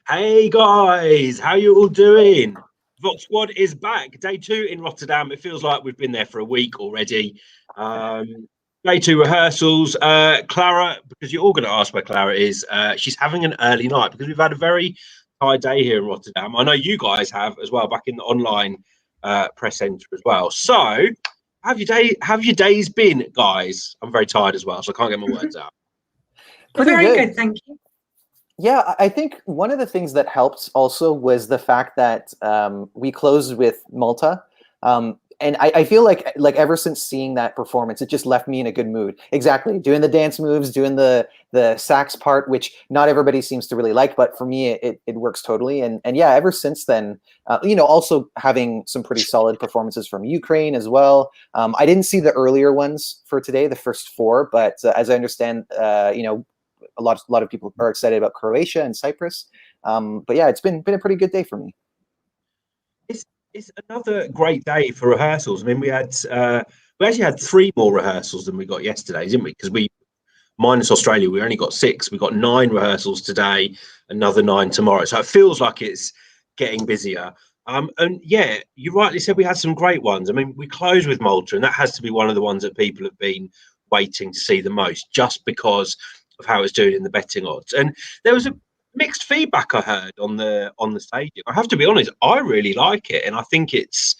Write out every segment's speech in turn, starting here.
Hey guys, how you all doing? Vox Squad is back. Day 2 in Rotterdam. It feels like we've been there for a week already. Day 2 rehearsals. Clara, because you're all going to ask where Clara is, she's having an early night because we've had a very tired day here in Rotterdam. I know you guys have as well, back in the online press centre as well. So, have your days been, guys? I'm very tired as well, so I can't get my words out. Very good, thank you. Yeah, I think one of the things that helped also was the fact that we closed with Malta. And I feel like ever since seeing that performance, it just left me in a good mood. Exactly. Doing the dance moves, doing the sax part, which not everybody seems to really like, but for me, it works totally. And yeah, ever since then, also having some pretty solid performances from Ukraine as well. I didn't see the earlier ones for today, the first 4, but as I understand, a lot of people are excited about Croatia and Cyprus. But yeah, it's been a pretty good day for me. It's another great day for rehearsals. I mean, we actually had 3 more rehearsals than we got yesterday, didn't we? Because we, minus Australia, we only got 6. We got 9 rehearsals today, another 9 tomorrow. So it feels like it's getting busier. And yeah, you rightly said we had some great ones. I mean, we closed with Malta, and that has to be one of the ones that people have been waiting to see the most, just because of how it's doing in the betting odds. And there was a mixed feedback I heard on the staging. I have to be honest, I really like it, and I think it's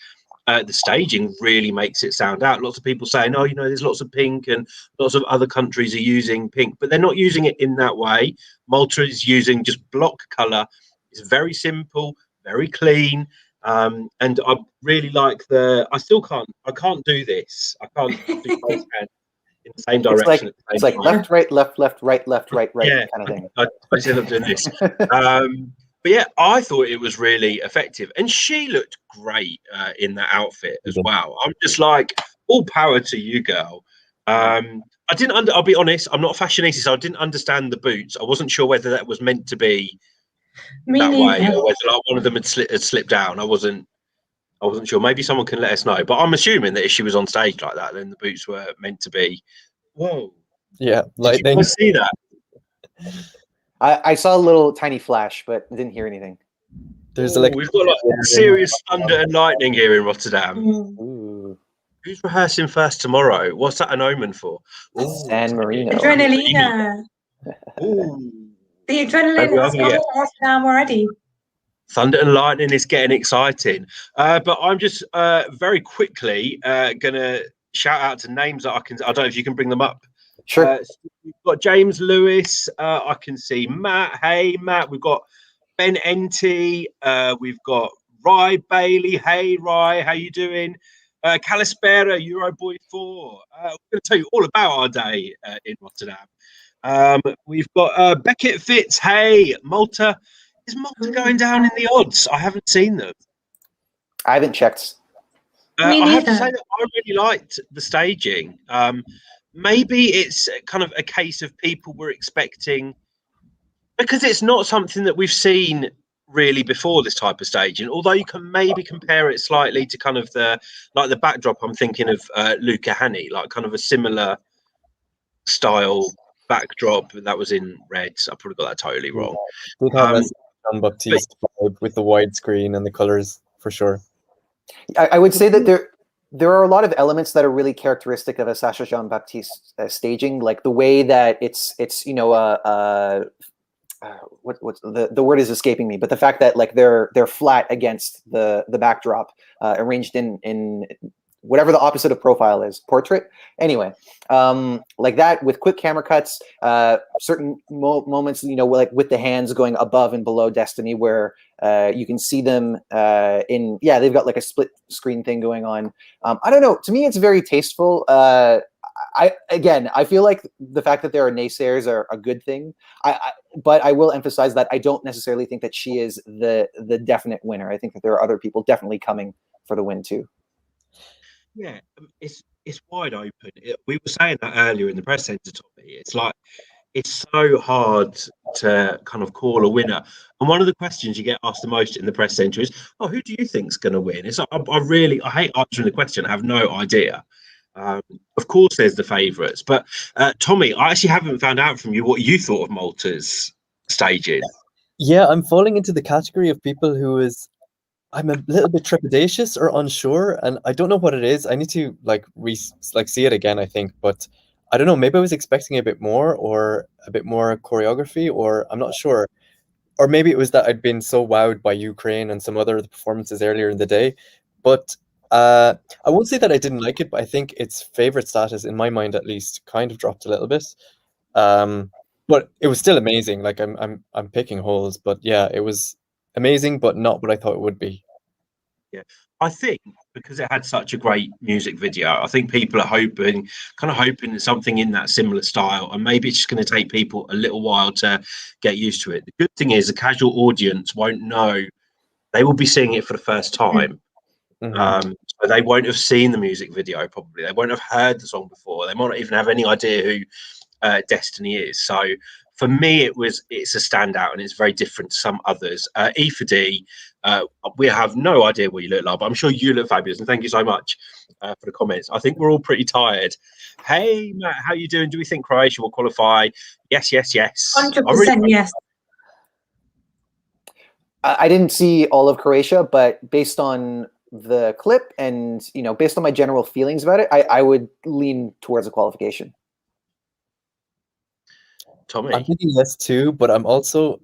the staging really makes it sound out. Lots of people saying, "Oh, there's lots of pink, and lots of other countries are using pink, but they're not using it in that way." Malta is using just block color. It's very simple, very clean, and I really like I can't do this. I can't do both hands in the same direction. It's like left, right, left, left, right, left, right, right, yeah, kind of thing. I end up doing this. But yeah, I thought it was really effective, and she looked great in that outfit as well. I'm just like, all power to you, girl. I didn't. I'll be honest. I'm not a fashionista, so I didn't understand the boots. I wasn't sure whether that was meant to be that way, or whether like one of them had slipped down. I wasn't sure. Maybe someone can let us know. But I'm assuming that if she was on stage like that, then the boots were meant to be. Whoa. Yeah, lightning. Did you see that? I saw a little tiny flash, but didn't hear anything. We've got like serious thunder and lightning here in Rotterdam. Ooh. Who's rehearsing first tomorrow? What's that an omen for? San Marino. Adrenalina. The adrenaline is in Rotterdam already. Thunder and lightning is getting exciting. But I'm just very quickly gonna shout out to names that I don't know if you can bring them up. Sure. We've got James Lewis. I can see Matt. Hey, Matt. We've got Ben Enty. We've got Rye Bailey. Hey, Rye. How you doing? Calispera, Euroboy 4. We're going to tell you all about our day in Rotterdam. We've got Beckett Fitz. Hey, Malta. Is Malta going down in the odds? I haven't seen them. I haven't checked. I have to say that I really liked the staging. Maybe it's kind of a case of people were expecting, because it's not something that we've seen really before, this type of staging, although you can maybe compare it slightly to kind of the backdrop. I'm thinking of Luca Hani, like kind of a similar style backdrop that was in reds. I probably got that totally wrong. Did have a Jean-Baptiste vibe with the widescreen and the colors, for sure. I would say that there are a lot of elements that are really characteristic of a Sacha Jean-Baptiste staging, like the way that it's what's the word is escaping me, but the fact that like they're flat against the backdrop, arranged in whatever the opposite of profile is, portrait. Anyway, like that with quick camera cuts, certain moments, like with the hands going above and below Destiny, where you can see them they've got like a split screen thing going on. I don't know. To me, it's very tasteful. I feel like the fact that there are naysayers are a good thing. But I will emphasize that I don't necessarily think that she is the definite winner. I think that there are other people definitely coming for the win too. Yeah, it's wide open. We were saying that earlier in the press centre, Tommy. It's like it's so hard to kind of call a winner. And one of the questions you get asked the most in the press centre is, "Oh, who do you think's going to win?" It's like, I hate answering the question. I have no idea. Of course, there's the favourites, but Tommy, I actually haven't found out from you what you thought of Malta's staging. Yeah, I'm falling into the category of people I'm a little bit trepidatious or unsure, and I don't know what it is. I need to see it again, I think, but I don't know. Maybe I was expecting a bit more or a bit more choreography, or I'm not sure. Or maybe it was that I'd been so wowed by Ukraine and some other performances earlier in the day. But I won't say that I didn't like it, but I think its favorite status, in my mind at least, kind of dropped a little bit. But it was still amazing. Like I'm picking holes, but yeah, it was amazing, but not what I thought it would be. Yeah, I think because it had such a great music video, I think people are hoping that something in that similar style, and maybe it's just going to take people a little while to get used to it. The good thing is the casual audience won't know; they will be seeing it for the first time. So they won't have seen the music video probably. They won't have heard the song before. They might not even have any idea who Destiny is. So for me, it's a standout and it's very different to some others. E for D, we have no idea what you look like, but I'm sure you look fabulous. And thank you so much for the comments. I think we're all pretty tired. Hey, Matt, how you doing? Do we think Croatia will qualify? Yes, yes, yes. 100% yes. I didn't see all of Croatia, but based on the clip and based on my general feelings about it, I would lean towards a qualification. Tommy, I'm thinking yes too, but I'm also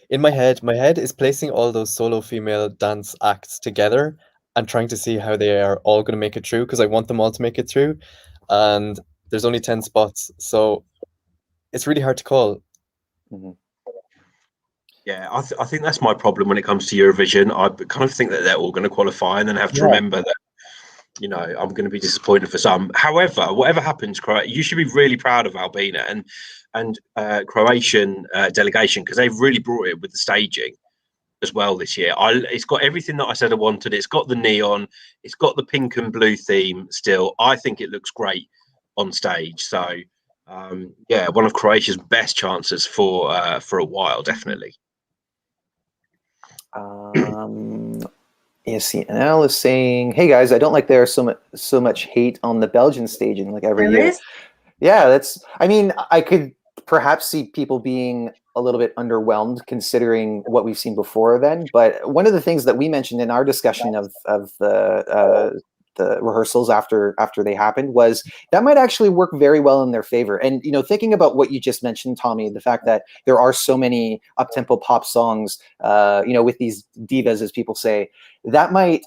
in my head is placing all those solo female dance acts together and trying to see how they are all going to make it through, because I want them all to make it through, and there's only 10 spots, so it's really hard to call. Yeah, I think that's my problem when it comes to Eurovision. I kind of think that they're all going to qualify and then have to remember that, I'm going to be disappointed for some. However, whatever happens, you should be really proud of Albina and Croatian delegation, because they've really brought it with the staging as well this year. It's got everything that I said I wanted. It's got the neon. It's got the pink and blue theme still. I think it looks great on stage. So, one of Croatia's best chances for a while, definitely. Al is saying, "Hey guys, I don't like there's so much hate on the Belgian staging like every year." Yeah, I mean, I could perhaps see people being a little bit underwhelmed considering what we've seen before then. But one of the things that we mentioned in our discussion of the rehearsals after they happened was that might actually work very well in their favor. And thinking about what you just mentioned, Tommy, the fact that there are so many up-tempo pop songs, with these divas, as people say, that might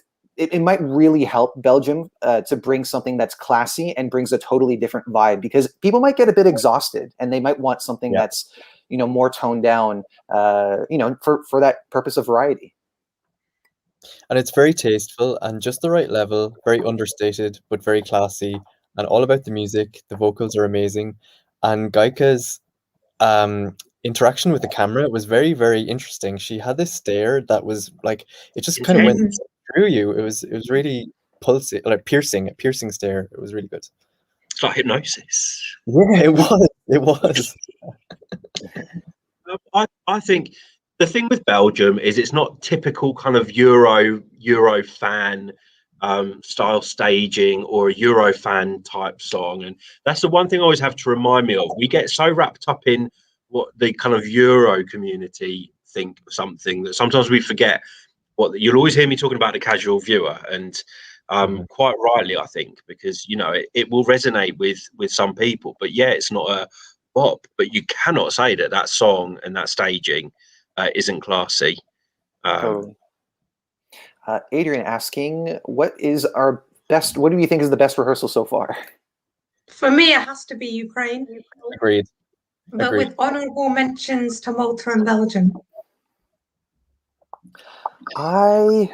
really help Belgium to bring something that's classy and brings a totally different vibe, because people might get a bit exhausted and they might want something that's more toned down, for that purpose of variety. And it's very tasteful and just the right level, very understated, but very classy, and all about the music. The vocals are amazing. And Gaika's interaction with the camera was very, very interesting. She had this stare that was like, it just kind of went through you. It was really pulsing, like a piercing stare. It was really good. It's like hypnosis. Yeah, it was. I think the thing with Belgium is it's not typical kind of Euro fan style staging or a Euro fan type song, and that's the one thing I always have to remind me of. We get so wrapped up in what the kind of Euro community think something that sometimes we forget what you'll always hear me talking about the casual viewer, and quite rightly, I think, because it will resonate with some people, but it's not a bop. But you cannot say that song and that staging isn't classy. Totally. Adrian asking, what do you think is the best rehearsal so far? For me, it has to be Ukraine. Agreed. But with honourable mentions to Malta and Belgium. I'm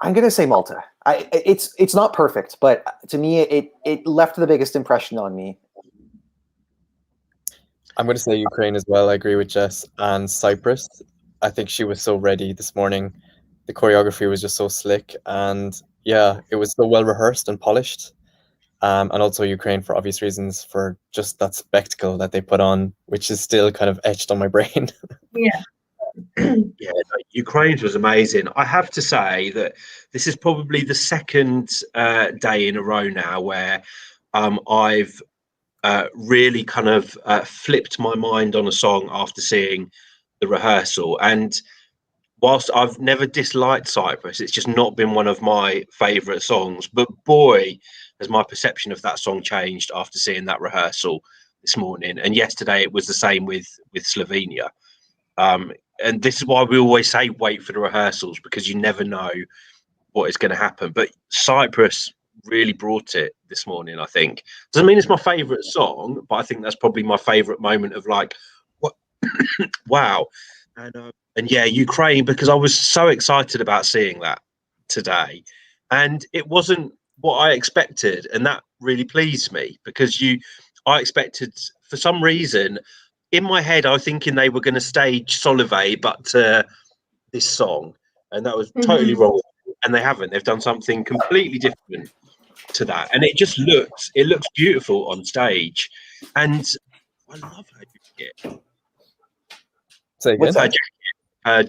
going to say Malta. It's not perfect, but to me, it left the biggest impression on me. I'm going to say Ukraine as well. I agree with Jess. And Cyprus, I think she was so ready this morning. The choreography was just so slick, and it was so well rehearsed and polished. And also Ukraine, for obvious reasons, for just that spectacle that they put on, which is still kind of etched on my brain. Ukraine was amazing. I have to say that this is probably the second day in a row now where I've really kind of flipped my mind on a song after seeing the rehearsal, and whilst I've never disliked Cyprus, it's just not been one of my favourite songs. But boy, has my perception of that song changed after seeing that rehearsal this morning. And yesterday it was the same with Slovenia. And this is why we always say wait for the rehearsals, because you never know what is going to happen. But Cyprus really brought it this morning, I think. Doesn't mean it's my favourite song, but I think that's probably my favourite moment of like, what? Wow. And yeah, Ukraine, because I was so excited about seeing that today, and it wasn't what I expected, and that really pleased me, because I expected, for some reason, in my head, I was thinking they were going to stage Solove, but this song, and that was totally wrong. And they haven't. They've done something completely different to that, and it looks beautiful on stage, and I love how you get. Say again. Her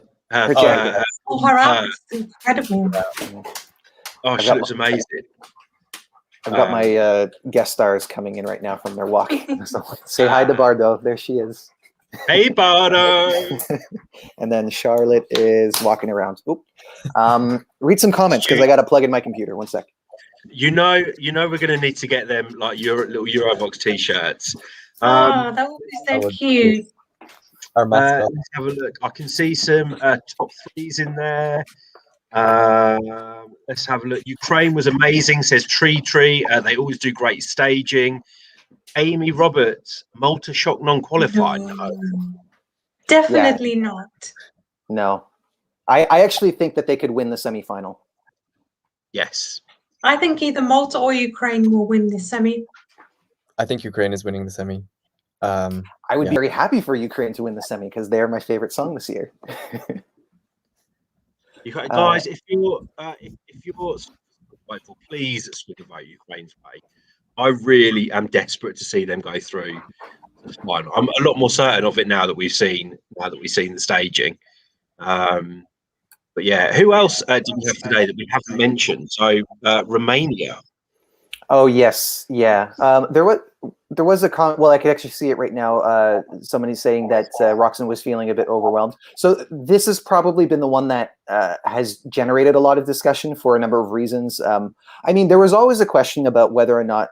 jacket. Her outfit's incredible. Oh, she looks amazing. I've got my guest stars coming in right now from their walk. So say hi to Bardo. There she is. Hey, Bardo. And then Charlotte is walking around. Oop. Read some comments, because I got to plug in my computer. One sec. You know, we're going to need to get them like little Eurovoxx t-shirts. That would be so cute. Our mascot. Let's have a look. I can see some top threes in there. Let's have a look. Ukraine was amazing, says Tree. They always do great staging. Amy Roberts, Malta shock non-qualified. No. Definitely not. No. I actually think that they could win the semi-final. Yes. I think either Malta or Ukraine will win this semi. I think Ukraine is winning the semi. I would be very happy for Ukraine to win the semi, because they are my favorite song this year. Guys, if you're please speak about Ukraine's way. I really am desperate to see them go through the final. I'm a lot more certain of it now that we've seen the staging. But yeah, who else did we have today that we haven't mentioned? So Romania. Oh yes, yeah. There was a well, I could actually see it right now. Somebody's saying that Roxanne was feeling a bit overwhelmed. So this has probably been the one that has generated a lot of discussion for a number of reasons. I mean, there was always a question about whether or not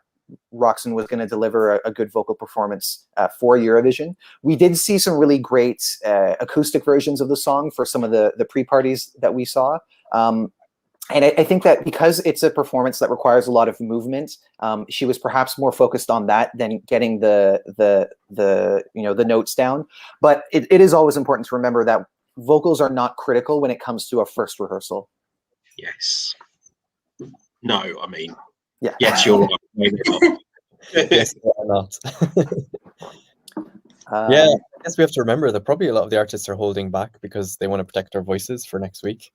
Roxanne was going to deliver a good vocal performance for Eurovision. We did see some really great acoustic versions of the song for some of the pre-parties that we saw. And I think that because it's a performance that requires a lot of movement, she was perhaps more focused on that than getting the notes down. But it is always important to remember that vocals are not critical when it comes to a first rehearsal. Yes. No, I mean, yeah. Yes, you're right. Maybe not. Yes, or not. Yeah, I guess we have to remember that probably a lot of the artists are holding back because they want to protect their voices for next week.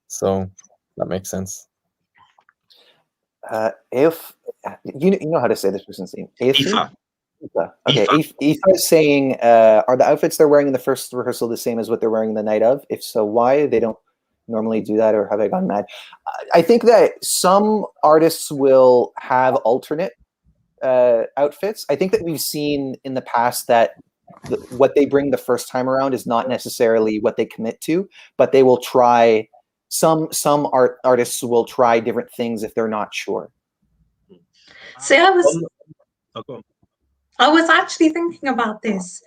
So that makes sense. If you know how to say this person's name, Aoife. Okay, Aoife is saying, are the outfits they're wearing in the first rehearsal the same as what they're wearing the night of? If so, why? They don't normally do that, or have I gone mad? I think that some artists will have alternate outfits. I think that we've seen in the past that what they bring the first time around is not necessarily what they commit to, but they will try. Some artists will try different things if they're not sure. See, I was actually thinking about this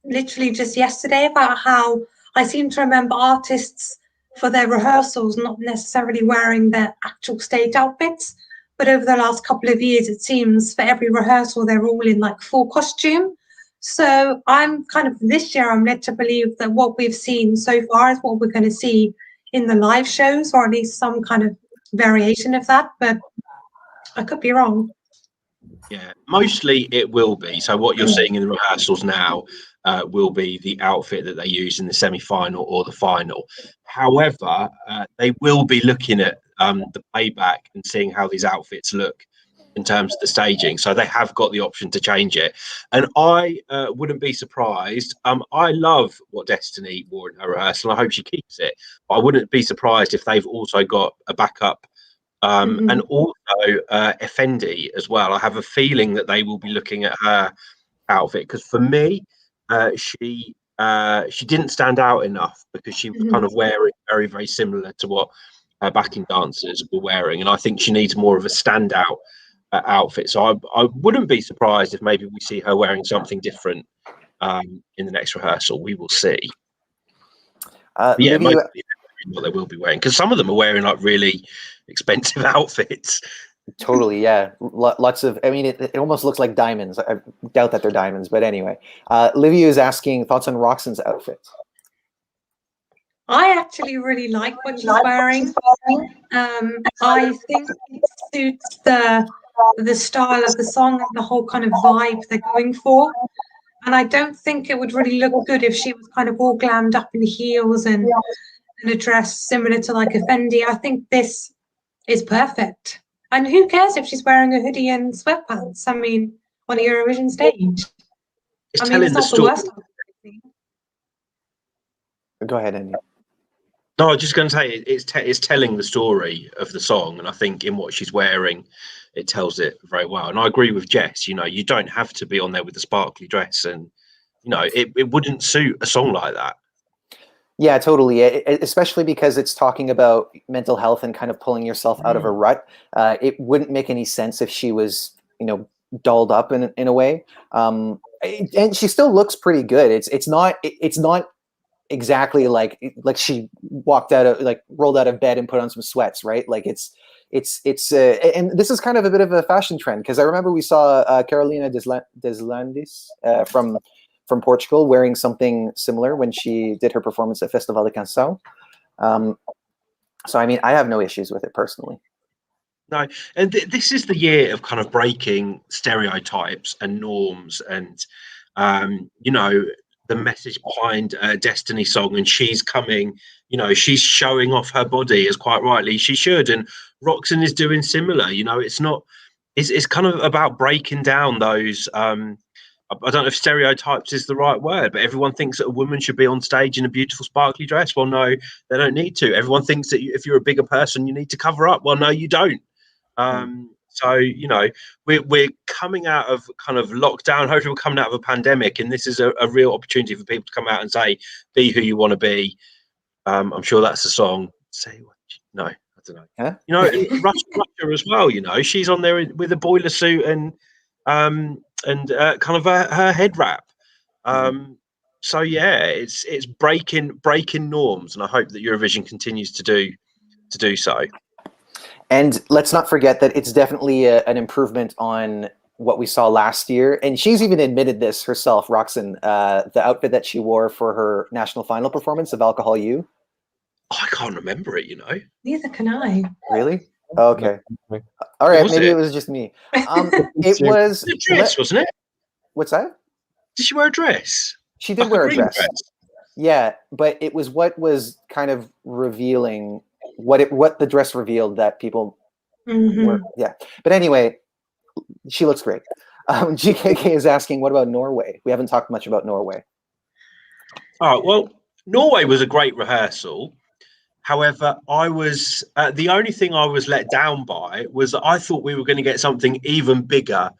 literally just yesterday, about how I seem to remember artists for their rehearsals not necessarily wearing their actual stage outfits, but over the last couple of years, it seems for every rehearsal they're all in like full costume. So I'm kind of, this year I'm led to believe that what we've seen so far is what we're going to see in the live shows, or at least some kind of variation of that, but I could be wrong. Yeah, mostly it will be. So what you're seeing in the rehearsals now will be the outfit that they use in the semi-final or the final. However, they will be looking at the playback and seeing how these outfits look in terms of the staging. So they have got the option to change it. And I wouldn't be surprised. I love what Destiny wore in her rehearsal. I hope she keeps it. But I wouldn't be surprised if they've also got a backup. And also Effendi as well. I have a feeling that they will be looking at her outfit, because for me, she she didn't stand out enough because she was kind of wearing very, very similar to what her backing dancers were wearing. And I think she needs more of a standout outfit. So I wouldn't be surprised if maybe we see her wearing something different in the next rehearsal. We will see. Yeah, what they will be wearing, because some of them are wearing like really expensive outfits. Totally, yeah. Lots of, I mean, it almost looks like diamonds. I doubt that they're diamonds, but anyway. Livia is asking thoughts on Roxanne's outfit. I actually really like what she's wearing. I think it suits the style of the song and the whole kind of vibe they're going for. And I don't think it would really look good if she was kind of all glammed up in heels and in a dress similar to like a Fendi. I think this is perfect. And who cares if she's wearing a hoodie and sweatpants? I mean, on a Eurovision stage. It's I mean, telling it's the not the story. worst. Go ahead, Andy. No, I was just going to say it's telling the story of the song, and I think in what she's wearing, it tells it very well. And I agree with Jess. You know, you don't have to be on there with a sparkly dress, and you know, it wouldn't suit a song like that. Yeah, totally. Especially because it's talking about mental health and kind of pulling yourself out of a rut. It wouldn't make any sense if she was, you know, dolled up in a way. And she still looks pretty good. It's not exactly like she walked out of, like, rolled out of bed and put on some sweats, right? Like it's and this is kind of a bit of a fashion trend, because I remember we saw Carolina Deslandes from Portugal wearing something similar when she did her performance at Festival de Canção. So I mean, I have no issues with it personally. No, and this is the year of kind of breaking stereotypes and norms, and you know, the message behind Destiny song, and she's coming, you know, she's showing off her body, as quite rightly she should, and Roxanne is doing similar. You know, it's kind of about breaking down those I don't know if stereotypes is the right word, but everyone thinks that a woman should be on stage in a beautiful sparkly dress. Well, no, they don't need to. Everyone thinks that if you're a bigger person, you need to cover up. Well, no, you don't. So, you know, we're coming out of kind of lockdown. Hopefully we're coming out of a pandemic, and this is a real opportunity for people to come out and say, be who you want to be. I'm sure that's the song. Say what? No, I don't know. Huh? You know, Russia as well, you know, she's on there with a boiler suit and kind of her head wrap. So yeah, it's breaking norms, and I hope that Eurovision continues to do so. And let's not forget that it's definitely an improvement on what we saw last year. And she's even admitted this herself, Roxanne, the outfit that she wore for her national final performance of Alcohol You. I can't remember it, you know. Neither can I. Really? Okay. All right. Maybe it was just me. It was a dress, wasn't it? What's that? Did she wear a dress? She did wear a dress. Yeah, but it was what was kind of revealing what the dress revealed that people were. Yeah. But anyway, she looks great. GKK is asking, what about Norway? We haven't talked much about Norway. Oh, well, Norway was a great rehearsal. However, I was the only thing I was let down by was that I thought we were going to get something even bigger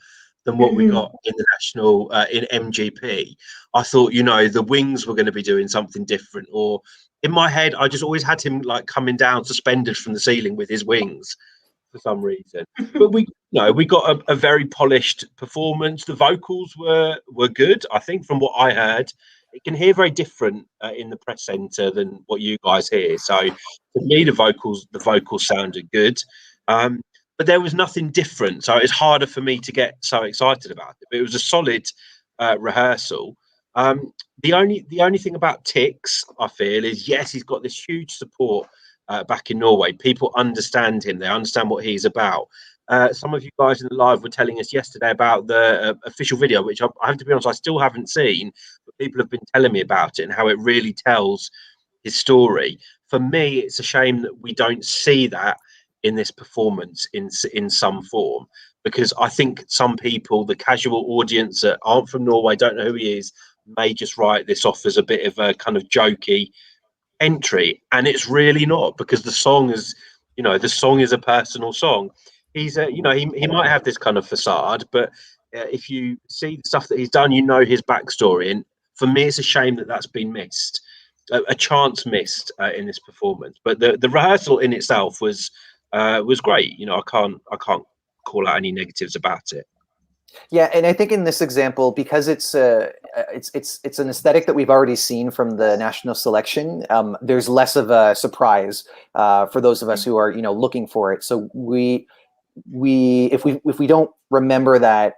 than what we got in the national in MGP. I thought, you know, the wings were going to be doing something different, or in my head, I just always had him like coming down suspended from the ceiling with his wings for some reason. But we got a very polished performance. The vocals were good, I think, from what I heard. It can hear very different in the press centre than what you guys hear. So for me, the vocals sounded good, but there was nothing different. So it's harder for me to get so excited about it. But it was a solid rehearsal. The only thing about Tix, I feel, is yes, he's got this huge support back in Norway. People understand him. They understand what he's about. Some of you guys in the live were telling us yesterday about the official video, which I have to be honest, I still haven't seen, but people have been telling me about it and how it really tells his story. For me, it's a shame that we don't see that in this performance in some form, because I think some people, the casual audience that aren't from Norway, don't know who he is, may just write this off as a bit of a kind of jokey entry, and it's really not, because the song is, you know, the song is a personal song. He's you know, he might have this kind of facade, but if you see the stuff that he's done, you know his backstory, and for me, it's a shame that that's been missed, a chance missed in this performance. But the rehearsal in itself was great. You know, I can't call out any negatives about it. Yeah, and I think in this example, because it's an aesthetic that we've already seen from the national selection, there's less of a surprise for those of us who are, you know, looking for it. So if we don't remember that,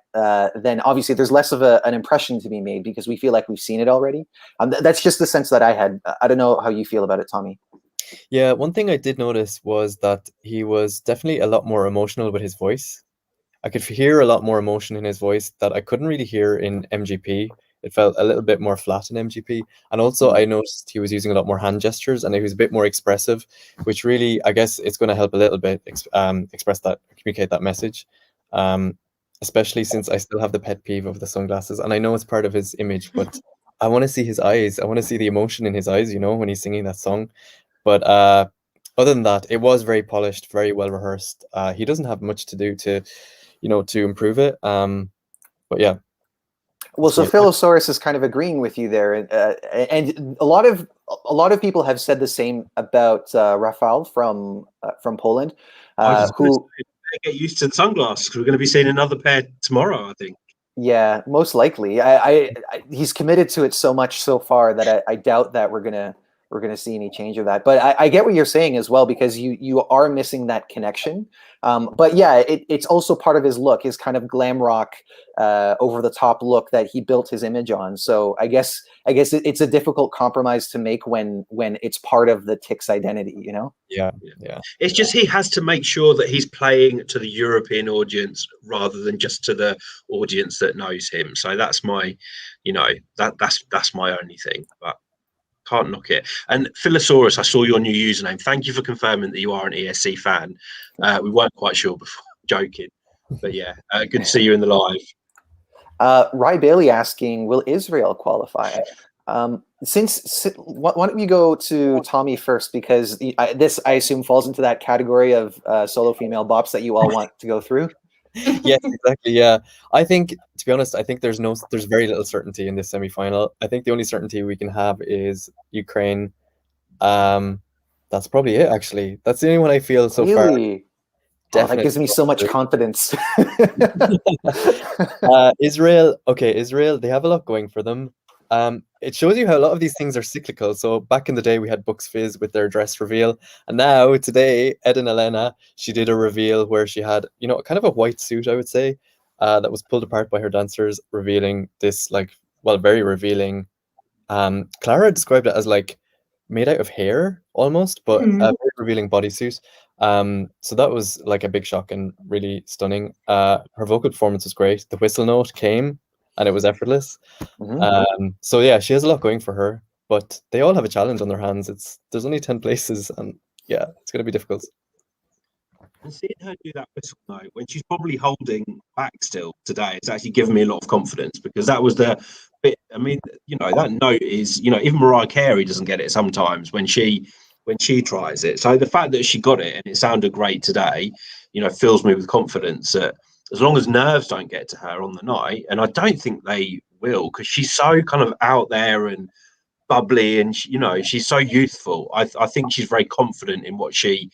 then obviously there's less of an impression to be made because we feel like we've seen it already. That's just the sense that I had. I don't know how you feel about it, Tommy. Yeah, one thing I did notice was that he was definitely a lot more emotional with his voice. I could hear a lot more emotion in his voice that I couldn't really hear in MGP. It felt a little bit more flat in MGP. And also I noticed he was using a lot more hand gestures and he was a bit more expressive, which really, I guess it's going to help a little bit express that, communicate that message. Especially since I still have the pet peeve of the sunglasses. And I know it's part of his image, but I want to see his eyes. I want to see the emotion in his eyes, you know, when he's singing that song. But other than that, it was very polished, very well rehearsed. He doesn't have much to do to, you know, to improve it. But yeah. Well, so Philosaurus is kind of agreeing with you there, and a lot of people have said the same about Rafał from Poland, who get used to the sunglasses because we're going to be seeing another pair tomorrow, I think. Yeah, most likely. He's committed to it so much so far that I doubt that we're gonna see any change of that. But I get what you're saying as well, because you are missing that connection. But yeah, it's also part of his look, his kind of glam rock, over the top look that he built his image on. So I guess it's a difficult compromise to make when it's part of the Tick's identity, you know? Yeah. It's just he has to make sure that he's playing to the European audience rather than just to the audience that knows him. So that's my, you know, that's my only thing. But can't knock it. And Philosaurus, I saw your new username. Thank you for confirming that you are an ESC fan. We weren't quite sure before, joking. But yeah, good to see you in the live. Ry Bailey asking, will Israel qualify? Why don't we go to Tommy first, because this, I assume, falls into that category of solo female bops that you all want to go through. Yes, exactly. Yeah, I think, to be honest, I think there's very little certainty in this semi-final. I think the only certainty we can have is Ukraine. That's probably it, actually. That's the only one I feel so far. Really? Oh, that gives me so much confidence. Israel, they have a lot going for them. It shows you how a lot of these things are cyclical. So back in the day, we had Bucks Fizz with their dress reveal, and now today, Ed and Elena, she did a reveal where she had, you know, kind of a white suit, I would say, that was pulled apart by her dancers, revealing this, like, well, very revealing. Clara described it as like made out of hair almost, but a very revealing bodysuit. So that was like a big shock and really stunning. Her vocal performance was great. The whistle note came and it was effortless. So yeah, she has a lot going for her, but they all have a challenge on their hands. There's only 10 places, and yeah, it's going to be difficult. And seeing her do that whistle note when she's probably holding back still today, it's actually given me a lot of confidence, because that was the bit. I mean, you know, that note is, you know, even Mariah Carey doesn't get it sometimes when she tries it. So the fact that she got it and it sounded great today, you know, fills me with confidence that as long as nerves don't get to her on the night, and I don't think they will, because she's so kind of out there and bubbly, and you know, she's so youthful. I think she's very confident in what she's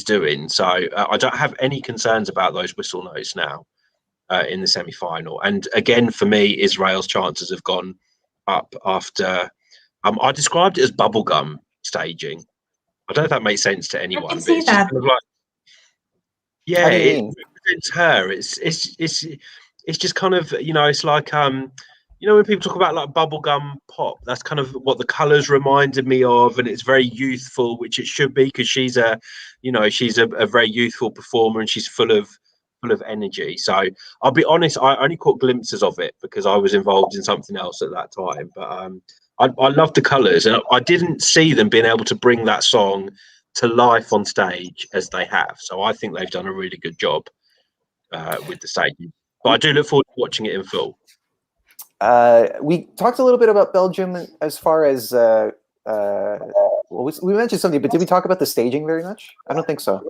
doing. So I don't have any concerns about those whistle notes now in the semi-final. And again, for me, Israel's chances have gone up after I described it as bubblegum staging. I don't know if that makes sense to anyone. I can see that. Kind of like, yeah, it represents her. It's just kind of, you know, it's like you know, when people talk about like bubblegum pop, that's kind of what the colours reminded me of, and it's very youthful, which it should be, because she's a very youthful performer and she's full of energy. So I'll be honest, I only caught glimpses of it because I was involved in something else at that time. But I love the colours, and I didn't see them being able to bring that song to life on stage as they have. So I think they've done a really good job with the staging. But I do look forward to watching it in full. We talked a little bit about Belgium as far as we mentioned something, but did we talk about the staging very much? I don't think so.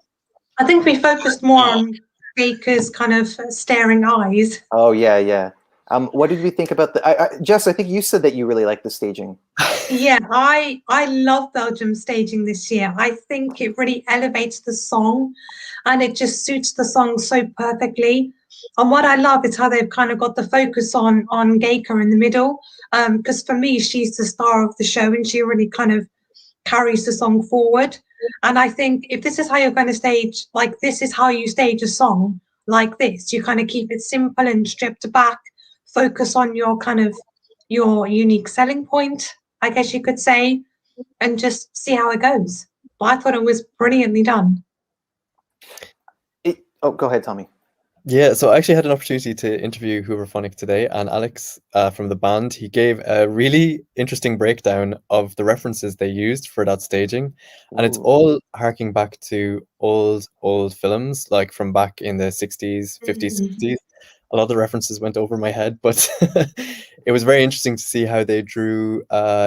I think we focused more on Baker's kind of staring eyes. Oh yeah. What did we think about the? Jess, I think you said that you really liked the staging. Yeah, I love Belgium staging this year. I think it really elevates the song, and it just suits the song so perfectly. And what I love is how they've kind of got the focus on Geika in the middle, because for me, she's the star of the show, and she really kind of carries the song forward. And I think if this is how you're going to stage, like this is how you stage a song like this, you kind of keep it simple and stripped back, focus on your kind of your unique selling point, I guess you could say, and just see how it goes. But I thought it was brilliantly done. Oh, go ahead, Tommy. Yeah, so I actually had an opportunity to interview Hooverphonic today, and Alex from the band, he gave a really interesting breakdown of the references they used for that staging. And it's all harking back to old films, like from back in the 60s, 50s, 60s. A lot of the references went over my head, but it was very interesting to see how they drew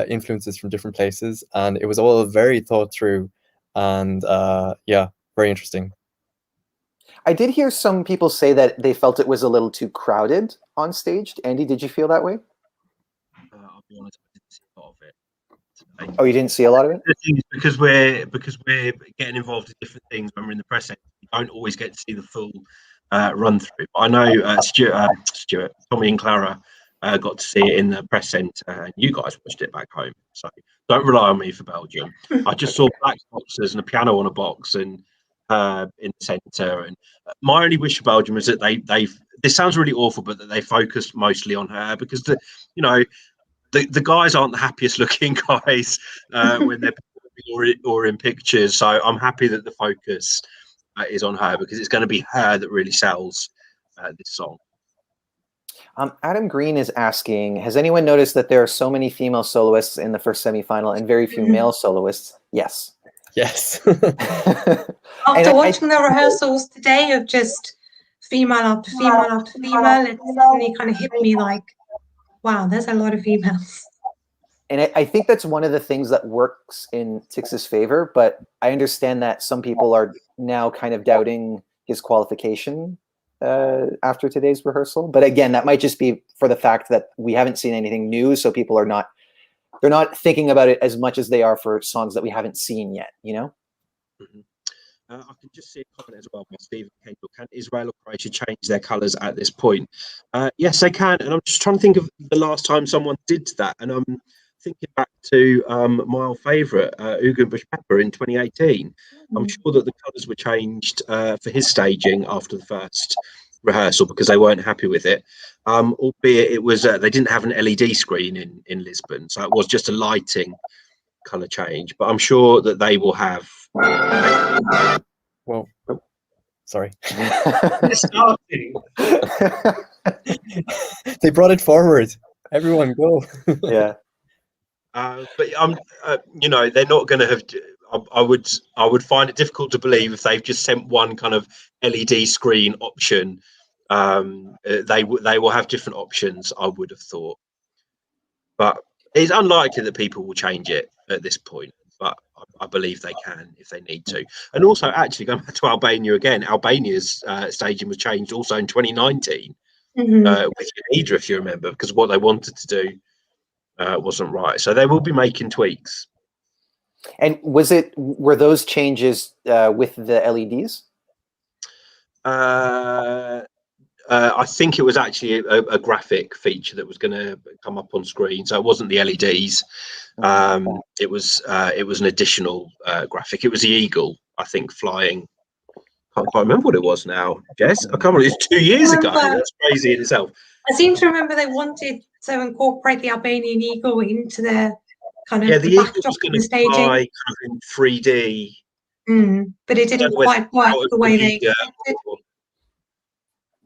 influences from different places. And it was all very thought through and yeah, very interesting. I did hear some people say that they felt it was a little too crowded on stage. Andy, did you feel that way? I'll be honest, I didn't see a lot of it today. Oh, you didn't see a lot of it? The thing is, because we're getting involved in different things when we're in the press center, we don't always get to see the full run through. But I know Stuart, Tommy, and Clara got to see it in the press centre, and you guys watched it back home. So don't rely on me for Belgium. I just saw black boxes and a piano on a box, and in the centre. And my only wish for Belgium is that they've. This sounds really awful, but that they focused mostly on her, because the guys aren't the happiest looking guys when they're or in pictures. So I'm happy that the focus is on her, because it's going to be her that really sells this song. Adam Green is asking, has anyone noticed that there are so many female soloists in the first semi-final and very few male soloists? Yes. Yes. After watching the rehearsals today of just female after female after female, it suddenly kind of hit me like, wow, there's a lot of females. And I think that's one of the things that works in Tix's favor, but I understand that some people are now kind of doubting his qualification after today's rehearsal. But again, that might just be for the fact that we haven't seen anything new, so people are not, they're not thinking about it as much as they are for songs that we haven't seen yet, you know? Mm-hmm. I can just see a comment as well by Stephen Kendall. Can Israel or Croatia change their colours at this point? Yes, they can. And I'm just trying to think of the last time someone did that. And I'm thinking back to my old favourite, Ugo Bush-Pepper in 2018. I'm sure that the colours were changed for his staging after the first rehearsal because they weren't happy with it. Albeit it was they didn't have an LED screen in Lisbon, so it was just a lighting colour change. But I'm sure that they will have. Well, sorry. It's starting. They brought it forward. Everyone go. Yeah. But they're not going to have. I would find it difficult to believe if they've just sent one kind of LED screen option. They will have different options, I would have thought, but it's unlikely that people will change it at this point. But I believe they can if they need to. And also, actually, going back to Albania again, Albania's staging was changed also in 2019 with Unida, if you remember, because what they wanted to do wasn't right. So they will be making tweaks. And were those changes with the LEDs? I think it was actually a graphic feature that was going to come up on screen, so it wasn't the LEDs. It was an additional graphic. It was the eagle, I think, flying. Can't quite remember what it was now, Jess. I can't remember. It's 2 years ago. That's crazy in itself. I seem to remember they wanted to incorporate the Albanian eagle into their kind of the eagle backdrop was of going the to staging. fly kind of in 3D. But it didn't quite work the way they expected.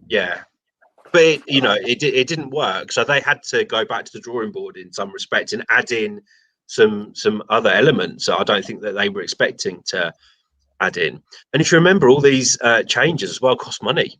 Yeah, but it didn't work, so they had to go back to the drawing board in some respect and add in some other elements that I don't think that they were expecting to add in. And if you remember, all these changes as well cost money.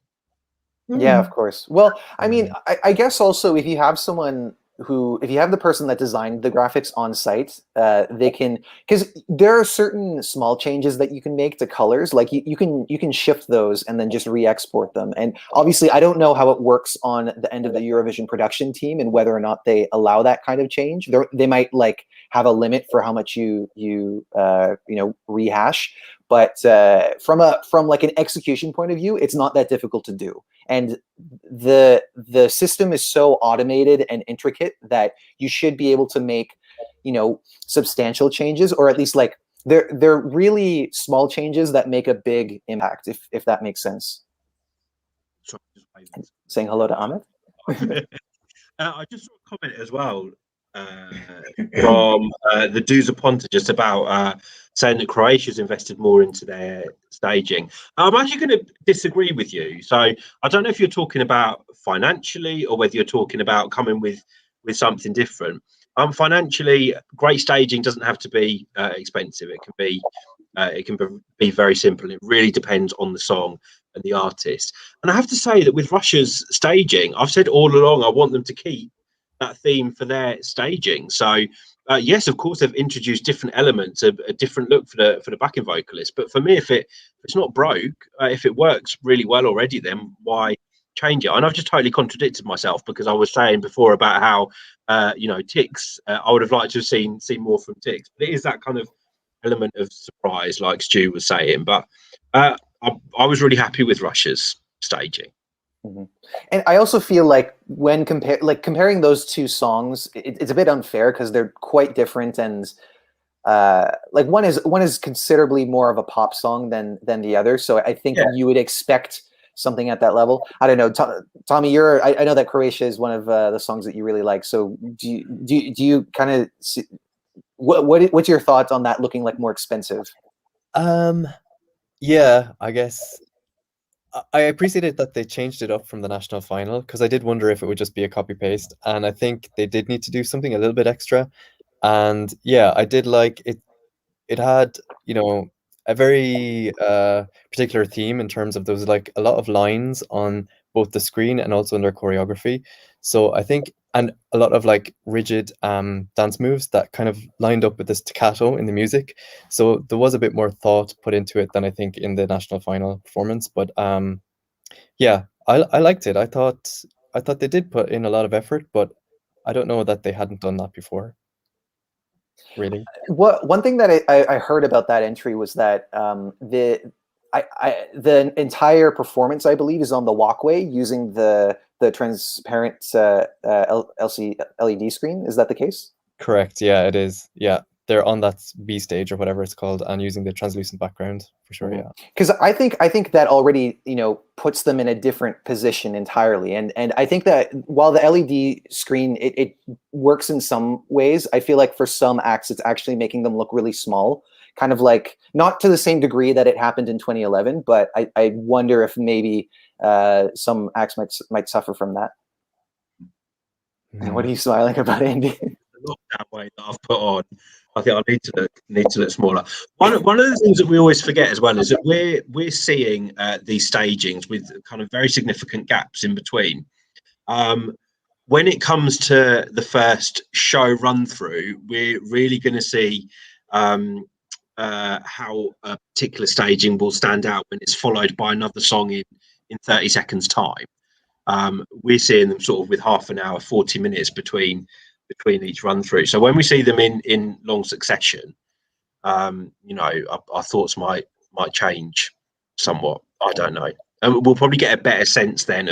Yeah, of course. Well, I mean, I guess also if you have someone if you have the person that designed the graphics on site, they can, because there are certain small changes that you can make to colors. Like you can shift those and then just re-export them. And obviously, I don't know how it works on the end of the Eurovision production team and whether or not they allow that kind of change. They might like have a limit for how much you rehash. But from like an execution point of view, it's not that difficult to do. And the system is so automated and intricate that you should be able to make, substantial changes, or at least like they're really small changes that make a big impact, if that makes sense. Saying hello to Ahmed. I just saw a comment as well from the Duza Ponta just about saying that Croatia's invested more into their staging. I'm actually going to disagree with you. So I don't know if you're talking about financially or whether you're talking about coming with something different. Financially, great staging doesn't have to be expensive. It can be very simple. It really depends on the song and the artist. And I have to say that with Russia's staging, I've said all along I want them to keep that theme for their staging. So yes, of course they've introduced different elements, a different look for the backing vocalist. But for me, if it's not broke, if it works really well already, then why change it? And I've just totally contradicted myself, because I was saying before about how Tix, I would have liked to have seen more from Tix. But it is that kind of element of surprise, like Stu was saying. But I was really happy with Russia's staging. Mm-hmm. And I also feel like when comparing those two songs, it's a bit unfair because they're quite different, and like one is considerably more of a pop song than the other. So I think you would expect something at that level. I don't know, Tommy. I know that Croatia is one of the songs that you really like. So do you kind of what's your thoughts on that looking like more expensive? Yeah, I guess. I appreciated that they changed it up from the national final, because I did wonder if it would just be a copy paste, and I think they did need to do something a little bit extra. And yeah, I did like it. It had, a very particular theme in terms of there was like a lot of lines on both the screen and also in their choreography. So I think, and a lot of like rigid dance moves that kind of lined up with the staccato in the music. So there was a bit more thought put into it than I think in the national final performance. But yeah, I liked it. I thought they did put in a lot of effort, but I don't know that they hadn't done that before. Really. One thing that I heard about that entry was that the entire performance, I believe, is on the walkway using the transparent LED screen. Is that the case? Correct. Yeah, it is. Yeah, they're on that B stage or whatever it's called, and using the translucent background for sure. Yeah, because I think that already puts them in a different position entirely, and I think that while the LED screen it works in some ways, I feel like for some acts it's actually making them look really small, kind of like not to the same degree that it happened in 2011, but I wonder if maybe some acts might suffer from that. What are you smiling about, Andy? Lockdown weight that I've put on, I think I need to look smaller. One of the things that we always forget as well is that we're seeing these stagings with kind of very significant gaps in between. When it comes to the first show run through, we're really going to see how a particular staging will stand out when it's followed by another song in 30 seconds time. We're seeing them sort of with half an hour, 40 minutes between each run through. So when we see them in long succession, our thoughts might change somewhat. I don't know. And we'll probably get a better sense then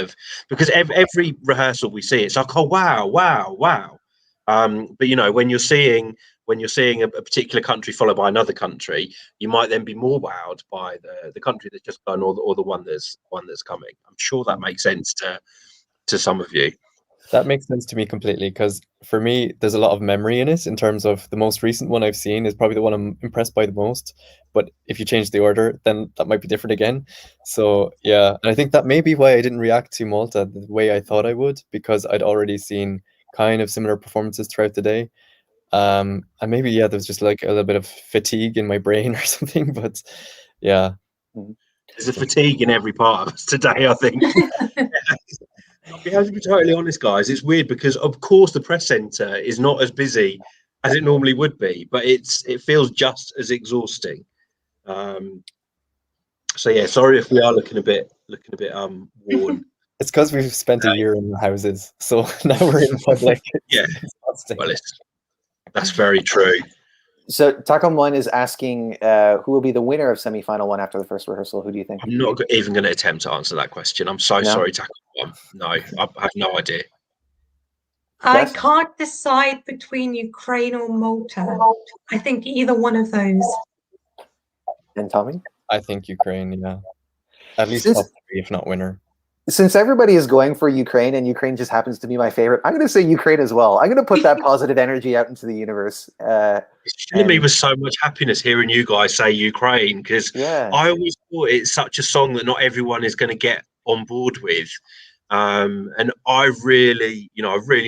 because every rehearsal we see, it's like, oh wow. But when you're seeing a particular country followed by another country, you might then be more wowed by the country that's just gone or the one that's coming. I'm sure that makes sense to some of you. That makes sense to me completely, because for me, there's a lot of memory in it in terms of the most recent one I've seen is probably the one I'm impressed by the most. But if you change the order, then that might be different again. So yeah, and I think that may be why I didn't react to Malta the way I thought I would, because I'd already seen kind of similar performances throughout the day. And maybe, yeah, there's just like a little bit of fatigue in my brain or something, but yeah. There's a fatigue in every part of us today, I think. I'll be able to be totally honest, guys. It's weird because, of course, the press centre is not as busy as it normally would be, but it feels just as exhausting. So yeah, sorry if we are looking a bit worn. It's because we've spent a year in houses, so now we're in public. Yeah, Exhausting. well, that's very true. So Takam One is asking who will be the winner of semi-final one after the first rehearsal. Who do you think? I'm not even going to attempt to answer that question. I'm so sorry, Tackle One. No, I have no idea. I Yes? can't decide between Ukraine or Malta. I think either one of those. And Tommy? I think Ukraine, yeah. At least Since- top three, if not winner. Since everybody is going for Ukraine and Ukraine just happens to be my favorite, I'm going to say Ukraine as well. I'm going to put that positive energy out into the universe. It's filling me with so much happiness hearing you guys say Ukraine, because Yeah. I always thought it's such a song that not everyone is going to get on board with. And I really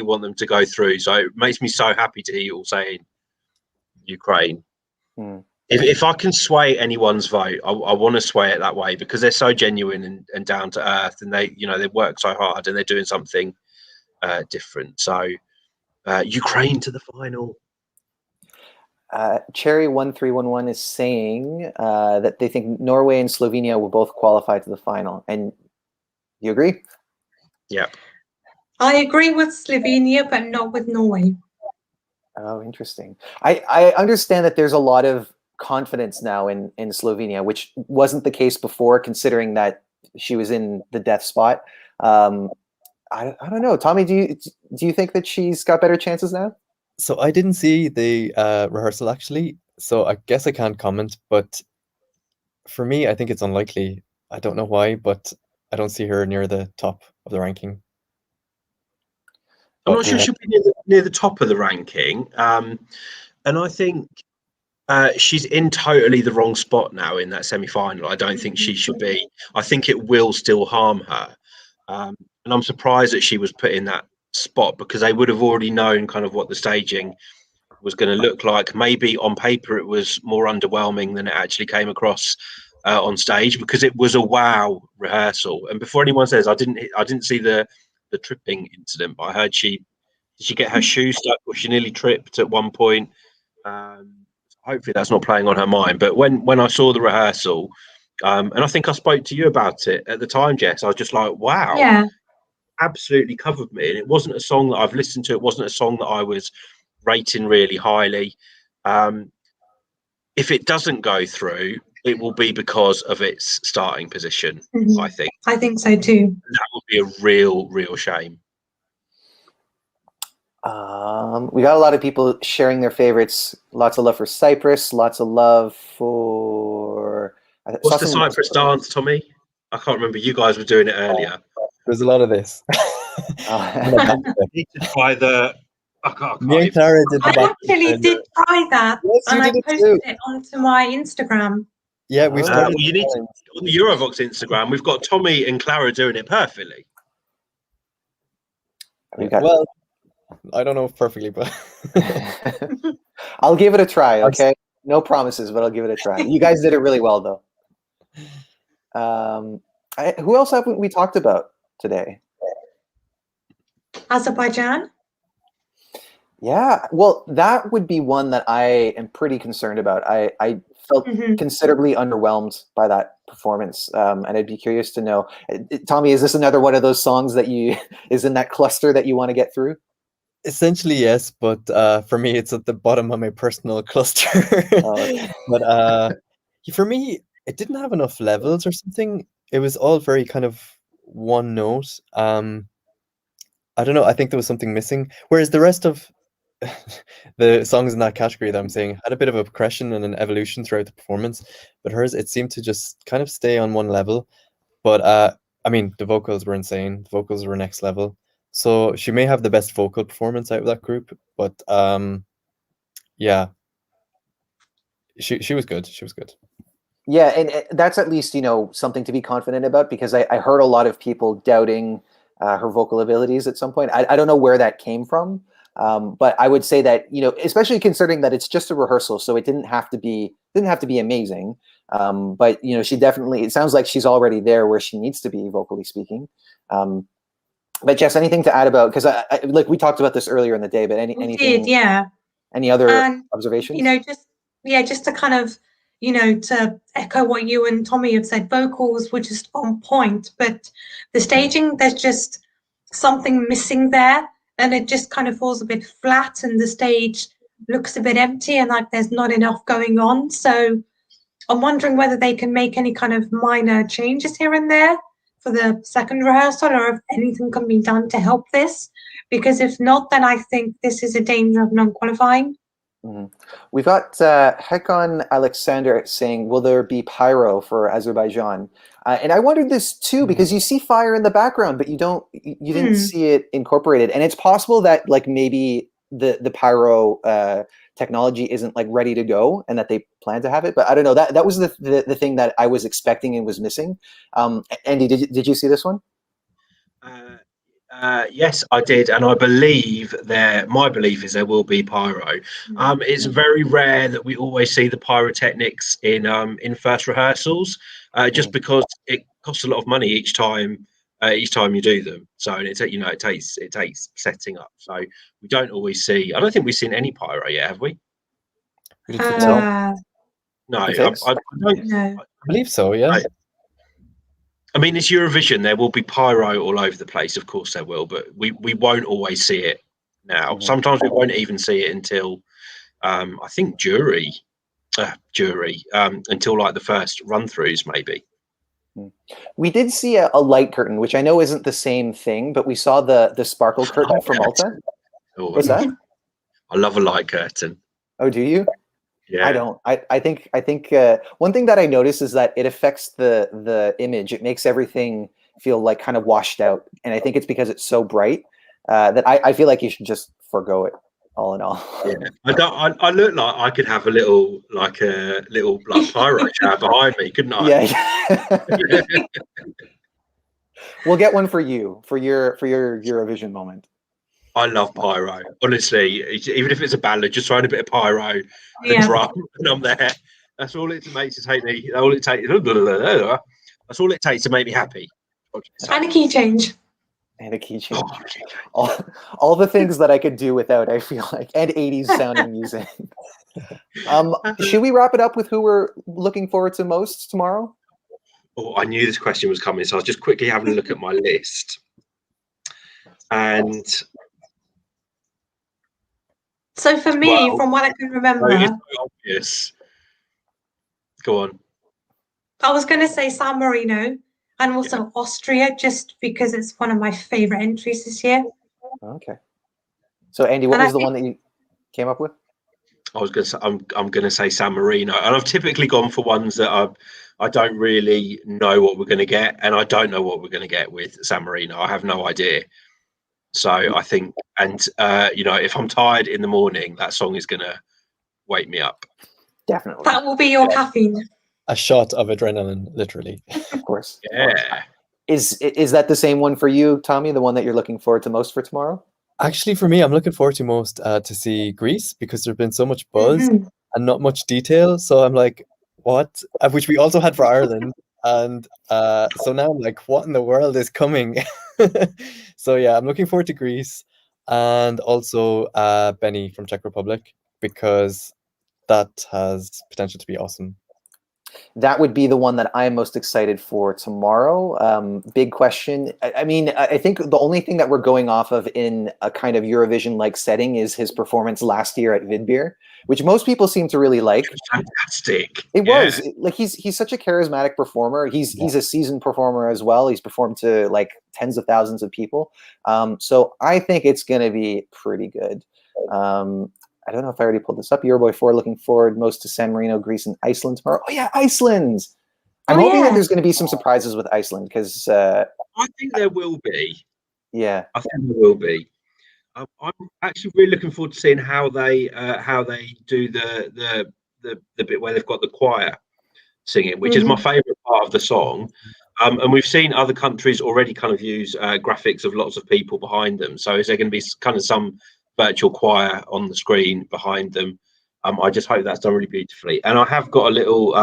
want them to go through. So it makes me so happy to hear you all saying Ukraine. Hmm. If I can sway anyone's vote, I want to sway it that way because they're so genuine and down to earth, and they work so hard and they're doing something different. So Ukraine to the final. Cherry1311 is saying that they think Norway and Slovenia will both qualify to the final. And you agree? Yeah. I agree with Slovenia, but not with Norway. Oh, interesting. I understand that there's a lot of confidence now in Slovenia, which wasn't the case before, considering that she was in the death spot. I don't know. Tommy, do you think that she's got better chances now? So I didn't see the rehearsal actually, so I guess I can't comment. But for me, I think it's unlikely. I don't know why, but I don't see her near the top of the ranking. I'm not sure she'll be near the top of the ranking. And I think she's in totally the wrong spot now in that semi-final. I don't think she should be. I think it will still harm her. And I'm surprised that she was put in that spot because they would have already known kind of what the staging was going to look like. Maybe on paper it was more underwhelming than it actually came across on stage, because it was a wow rehearsal. And before anyone says, I didn't see the tripping incident, but I heard did she get her shoe stuck, or she nearly tripped at one point. Hopefully that's not playing on her mind. But when I saw the rehearsal, and I think I spoke to you about it at the time, Jess, I was just like, wow, Yeah. absolutely covered me. And it wasn't a song that I've listened to. It wasn't a song that I was rating really highly. If it doesn't go through, it will be because of its starting position. Mhm. I think. I think so too. That would be a real shame. We got a lot of people sharing their favorites. Lots of love for Cyprus. Lots of love for. What's the Cyprus dance, Tommy? I can't remember. You guys were doing it earlier. There's a lot of this. I need to try the. I can't Me and even- Clara did the I back actually did try that, Yes, you and I did it posted too. it onto my Instagram. Yeah, we've started. well, you need to, on the Eurovoxx Instagram. We've got Tommy and Clara doing it perfectly. Well, I don't know perfectly, but I'll give it a try. Okay, no promises, but I'll give it a try. You guys did it really well, though. Who else have we talked about today? Azerbaijan. Yeah, well, that would be one that I am pretty concerned about. I felt considerably underwhelmed by that performance, and I'd be curious to know, Tommy, is this another one of those songs that is in that cluster that you want to get through? essentially yes. But for me, it's at the bottom of my personal cluster. Okay. But for me, it didn't have enough levels or something. It was all very kind of one note. I don't know. I think there was something missing. Whereas the rest of the songs in that category that I'm saying had a bit of a progression and an evolution throughout the performance, but hers, it seemed to just kind of stay on one level. But I mean, the vocals were insane. The vocals were next level. So she may have the best vocal performance out of that group, but yeah, she was good. She was good. Yeah, and that's at least, something to be confident about, because I heard a lot of people doubting her vocal abilities at some point. I don't know where that came from, but I would say that, especially considering that it's just a rehearsal, so it didn't have to be amazing. But she definitely, it sounds like she's already there where she needs to be, vocally speaking. But Jess, anything to add about, because I like we talked about this earlier in the day, but We anything, did, yeah. any other And, observations? you know, just to kind of, you know, to echo what you and Tommy have said, vocals were just on point, but the staging, there's just something missing there, and it just kind of falls a bit flat, and the stage looks a bit empty, and like there's not enough going on. So I'm wondering whether they can make any kind of minor changes here and there for the second rehearsal, or if anything can be done to help this. Because if not, then I think this is a danger of non-qualifying. We've got Hekon Alexander saying, will there be pyro for Azerbaijan? And I wondered this too, because you see fire in the background, but you didn't see it incorporated. And it's possible that like maybe the pyro technology isn't like ready to go and that they plan to have it. But I don't know, that was the thing that I was expecting and was missing. Andy, did you see this one? Yes, I did, and I believe my belief is there will be pyro. It's very rare that we always see the pyrotechnics in first rehearsals, just because it costs a lot of money each time you do them. So it takes setting up. So we don't always see. I don't think we've seen any pyro yet, have we? No. No, I don't. I believe so. Yeah. I mean, it's Eurovision. There will be pyro all over the place. Of course there will, but we won't always see it now. Sometimes we won't even see it until, I think, jury, until like the first run-throughs, maybe. We did see a light curtain, which I know isn't the same thing, but we saw the sparkle curtain for Malta. What's that? I love a light curtain. Oh, do you? Yeah. I don't. I think one thing that I noticed is that it affects the image. It makes everything feel like kind of washed out, and I think it's because it's so bright that I feel like you should just forgo it. All in all. Yeah. I look like I could have a little pyro shower behind me, couldn't I? Yeah. We'll get one for you for your Eurovision moment. I love pyro. Honestly, even if it's a ballad, just throwing a bit of pyro, the drum, and I'm there. That's all it takes to take me. That's all it takes to make me happy. And a key change. And a key change. All the things that I could do without, I feel like, and 80s sounding music. Should we wrap it up with who we're looking forward to most tomorrow? Oh, I knew this question was coming, so I was just quickly having a look at my list. And so for me, from what I can remember, it's so obvious. Go on. I was going to say San Marino and also Austria, just because it's one of my favorite entries this year. Okay. So Andy, what was the one that you came up with? I was going to say I'm going to say San Marino, and I've typically gone for ones that I don't really know what we're going to get, and I don't know what we're going to get with San Marino. I have no idea. So I think, and if I'm tired in the morning, that song is going to wake me up. Definitely. That will be your caffeine. A shot of adrenaline, literally. Of course. Yeah. Is that the same one for you, Tommy? The one that you're looking forward to most for tomorrow? Actually, for me, I'm looking forward to most to see Greece, because there's been so much buzz and not much detail. So I'm like, what? Which we also had for Ireland. And so now I'm like, what in the world is coming? So yeah, I'm looking forward to Greece, and also Benny from Czech Republic, because that has potential to be awesome. That would be the one that I'm most excited for tomorrow. Big question. I mean, I think the only thing that we're going off of in a kind of Eurovision-like setting is his performance last year at Vidbeer, which most people seem to really like. Fantastic. It was like he's such a charismatic performer. He's a seasoned performer as well. He's performed to like tens of thousands of people. So I think it's going to be pretty good. I don't know if I already pulled this up. Euroboy 4 looking forward most to San Marino, Greece, and Iceland tomorrow. Oh yeah, Iceland! I'm hoping that there's going to be some surprises with Iceland, because I think there will be. Yeah, I think there will be. I'm actually really looking forward to seeing how they do the bit where they've got the choir singing, which is my favourite part of the song. And we've seen other countries already kind of use graphics of lots of people behind them. So is there going to be kind of some virtual choir on the screen behind them? I just hope that's done really beautifully. And I have got a little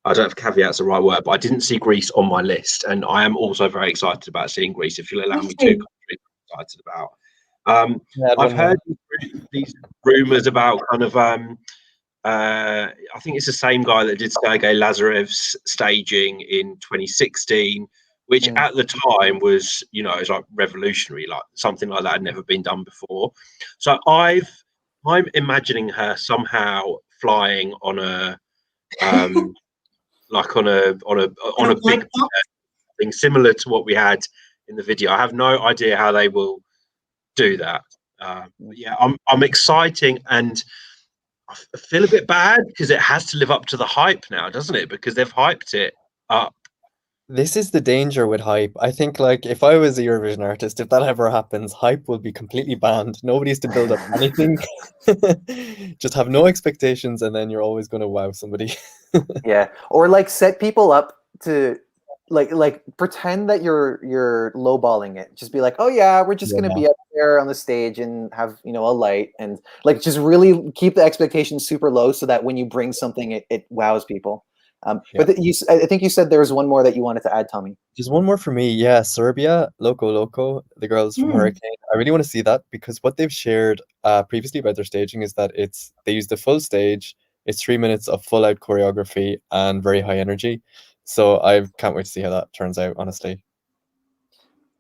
I don't know if caveat's the right word, but I didn't see Greece on my list, and I am also very excited about seeing Greece. If you'll allow me to, countries I'm excited about. I've heard these rumours about kind of. I think it's the same guy that did Sergei Lazarev's staging in 2016, which at the time was, you know, it's like revolutionary, like something like that had never been done before. So I'm imagining her somehow flying on a like on a big thing similar to what we had in the video. I have no idea how they will do that. Yeah, I'm exciting, and I feel a bit bad because it has to live up to the hype now, doesn't it? Because they've hyped it up. This is the danger with hype. I think, like, if I was a Eurovision artist, if that ever happens, hype will be completely banned. Nobody's to build up anything. Just have no expectations, and then you're always going to wow somebody. Yeah, or like set people up to like pretend that you're lowballing it. Just be like, oh yeah, we're just gonna be up there on the stage and have, you know, a light, and like just really keep the expectations super low so that when you bring something, it wows people. But I think you said there was one more that you wanted to add, Tommy. There's one more for me. Yeah, Serbia, Loco, the girls from Hurricane. I really want to see that because what they've shared previously about their staging is that they use the full stage. It's 3 minutes of full out choreography and very high energy. So I can't wait to see how that turns out, honestly.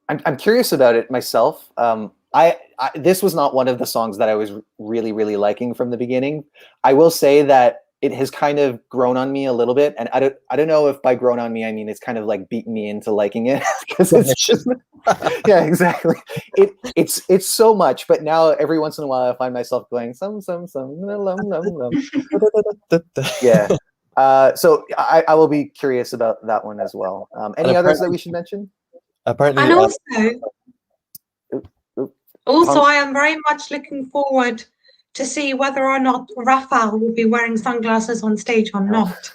I'm curious about it myself. I this was not one of the songs that I was really liking from the beginning. I will say that it has kind of grown on me a little bit, and I don't know if by grown on me I mean it's kind of like beaten me into liking it because it's just yeah, exactly. It's so much, but now every once in a while I find myself going yeah. So I will be curious about that one as well. Any others that we should mention? Apparently, and also, I am very much looking forward to see whether or not Rafael will be wearing sunglasses on stage or not.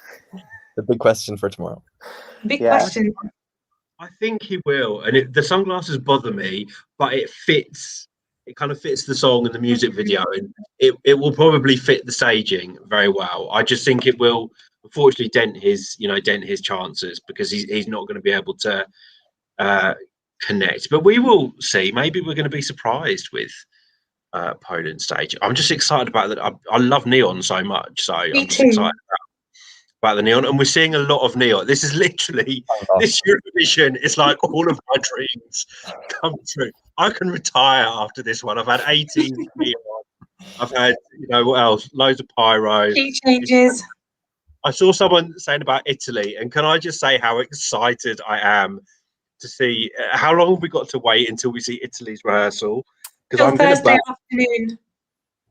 The big question for tomorrow. Big question. I think he will, and the sunglasses bother me, but it fits. It kind of fits the song and the music video, and it will probably fit the staging very well. I just think it will, unfortunately, dent his chances because he's not going to be able to connect. But we will see. Maybe we're going to be surprised with Poland stage. I'm just excited about that. I love neon so much, so I'm just excited about the neon, and we're seeing a lot of neon. This is literally this Eurovision is like all of my dreams come true. I can retire after this one. I've had 18 neon. I've had, you know, what else? Loads of pyro. Key changes. I saw someone saying about Italy, and can I just say how excited I am to see how long have we got to wait until we see Italy's rehearsal? Because I'm Thursday afternoon.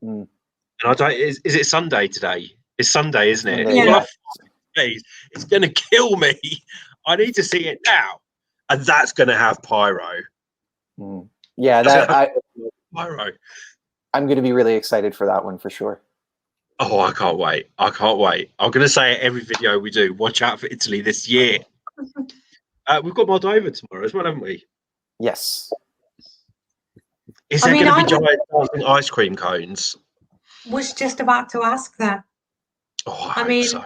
And I don't. Is it Sunday today? It's Sunday, isn't it? Yeah. It's going to kill me. I need to see it now, and that's going to have pyro. Yeah, pyro. I'm going to be really excited for that one for sure. Oh, I can't wait. I'm going to say it every video we do. Watch out for Italy this year. We've got Moldova tomorrow as well, haven't we? Yes. Is there going to be giant dancing ice cream cones? Was just about to ask that. Oh, I mean, so.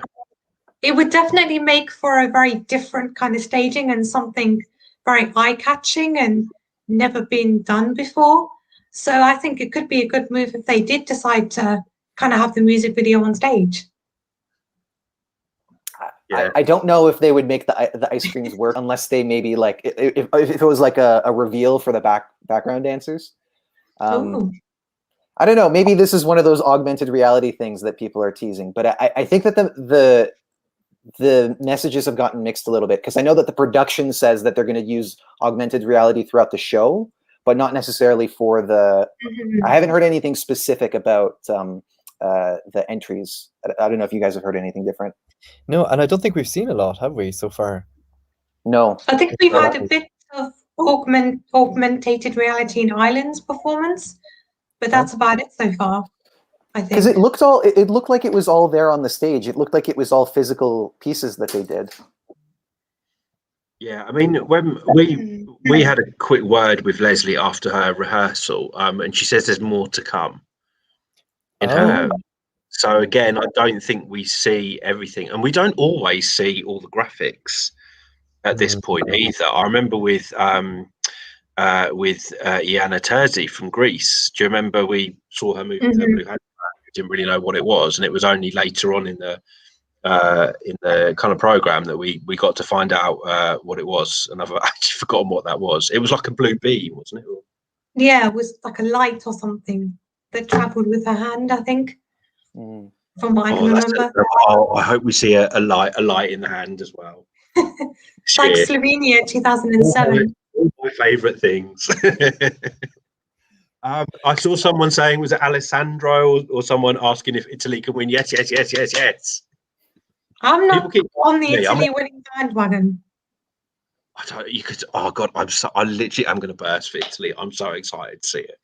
It would definitely make for a very different kind of staging and something very eye-catching and never been done before. So I think it could be a good move if they did decide to kind of have the music video on stage. Yeah. I don't know if they would make the ice creams work unless they maybe like if it was like a reveal for the background dancers. I don't know. Maybe this is one of those augmented reality things that people are teasing. But I think that the messages have gotten mixed a little bit because I know that the production says that they're going to use augmented reality throughout the show, but not necessarily for the. I haven't heard anything specific about the entries. I don't know if you guys have heard anything different. No, and I don't think we've seen a lot, have we, so far? No. I think we've had a bit of augmented reality in Ireland's performance, but that's about it so far, I think. Because it looked like it was all there on the stage. It looked like it was all physical pieces that they did. Yeah, I mean, when we had a quick word with Leslie after her rehearsal, and she says there's more to come in her So again, I don't think we see everything, and we don't always see all the graphics at this point either. I remember with Iana Terzi from Greece. Do you remember we saw her move with her blue hand? We didn't really know what it was, and it was only later on in the kind of program that we got to find out what it was, and I've actually forgotten what that was. It was like a blue beam, wasn't it? Yeah, it was like a light or something that travelled with her hand, I think. From what I can remember. I hope we see a light in the hand as well. Like Slovenia 2007. All my favourite things. I saw someone saying, was it Alessandro or someone asking if Italy can win? Yes. I'm not on the Italy winning bandwagon. I don't. You could. Oh God, I literally am going to burst for Italy. I'm so excited to see it.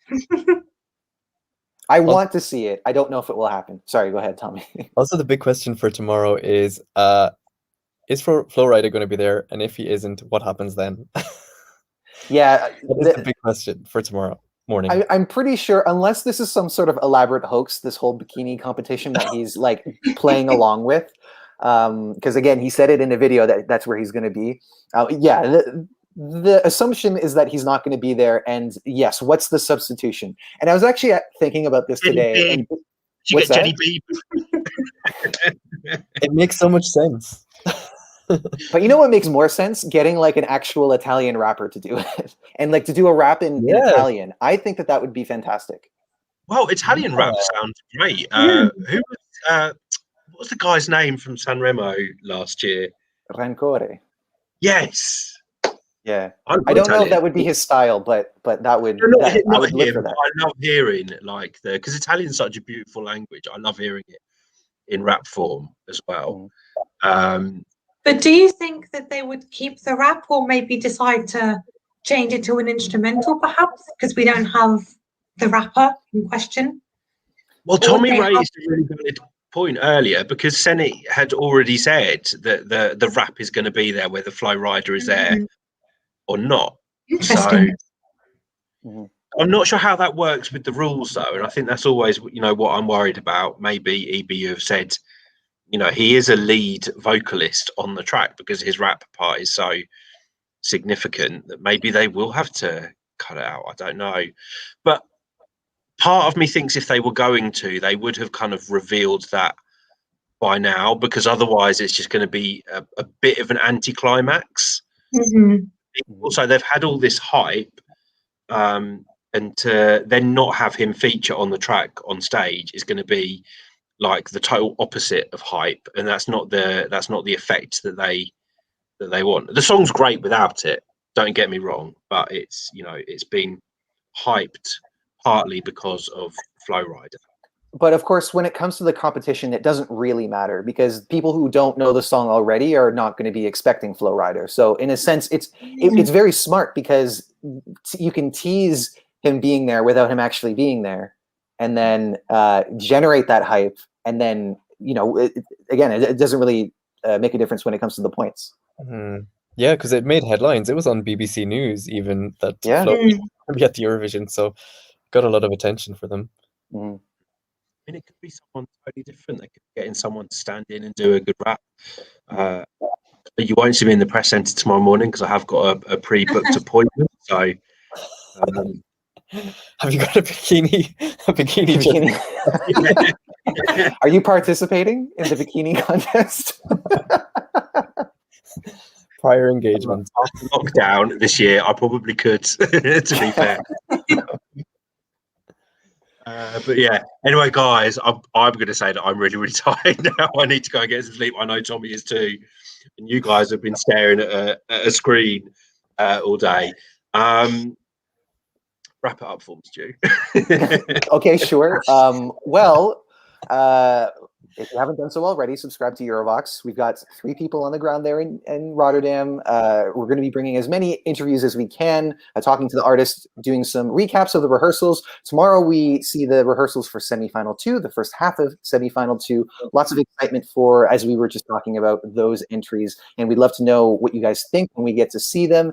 I want to see it. I don't know if it will happen. Sorry, go ahead, Tommy. Also, the big question for tomorrow is Flowrider going to be there? And if he isn't, what happens then? Yeah, that's the big question for tomorrow morning. I'm pretty sure, unless this is some sort of elaborate hoax, this whole bikini competition that he's like playing along with, because again, he said it in a video that's where he's going to be. The assumption is that he's not going to be there. And yes, what's the substitution? And I was actually thinking about this today. And what's that? Jenny B. It makes so much sense. But you know what makes more sense? Getting like an actual Italian rapper to do it, and like to do a rap in Italian. I think that would be fantastic. Well, Italian rap sounds great. What was the guy's name from Sanremo last year? Rancore. Yes. Yeah, I don't know if that would be his style, but that would. I would live for that. I love hearing because Italian's such a beautiful language. I love hearing it in rap form as well. But do you think that they would keep the rap, or maybe decide to change it to an instrumental, perhaps, because we don't have the rapper in question? Well, Tommy raised a really good point earlier, because Senate had already said that the rap is going to be there, whether Flow Rider is there or not. So I'm not sure how that works with the rules, though, and I think that's always, what I'm worried about. Maybe EBU have said, he is a lead vocalist on the track because his rap part is so significant that maybe they will have to cut it out. I don't know, but part of me thinks if they were going to, they would have kind of revealed that by now, because otherwise it's just going to be a bit of an anticlimax. Also, they've had all this hype, and to then not have him feature on the track on stage is going to be like the total opposite of hype, and that's not the effect that they want. The song's great without it, don't get me wrong, but it's it's been hyped partly because of Flow Rider. But of course, when it comes to the competition, it doesn't really matter, because people who don't know the song already are not going to be expecting Flow Rider. So in a sense, it's very smart, because you can tease him being there without him actually being there, and then generate that hype. And then, it doesn't really make a difference when it comes to the points. Yeah, because it made headlines. It was on BBC News even that Flow would be at the Eurovision, so got a lot of attention for them. I mean, it could be someone totally different. They could be getting someone to stand in and do a good rap. You won't see me in the press centre tomorrow morning because I have got a pre-booked appointment. So, have you got a bikini? Are you participating in the bikini contest? Prior engagement. After lockdown this year, I probably could, to be fair. But yeah, anyway, guys, I'm going to say that I'm really, really tired now. I need to go and get some sleep. I know Tommy is too. And you guys have been staring at a screen all day. Wrap it up for me, Stu. Okay, sure. if you haven't done so already, subscribe to Eurovoxx. We've got 3 people on the ground there in Rotterdam. We're going to be bringing as many interviews as we can, talking to the artists, doing some recaps of the rehearsals. Tomorrow we see the rehearsals for semifinal 2, the first half of semifinal 2. Lots of excitement for, as we were just talking about, those entries. And we'd love to know what you guys think when we get to see them.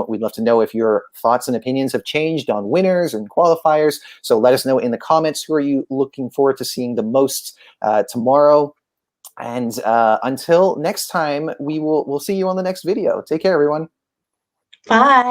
We'd love to know if your thoughts and opinions have changed on winners and qualifiers. So let us know in the comments, who are you looking forward to seeing the most tomorrow. And until next time, we'll see you on the next video. Take care, everyone. Bye.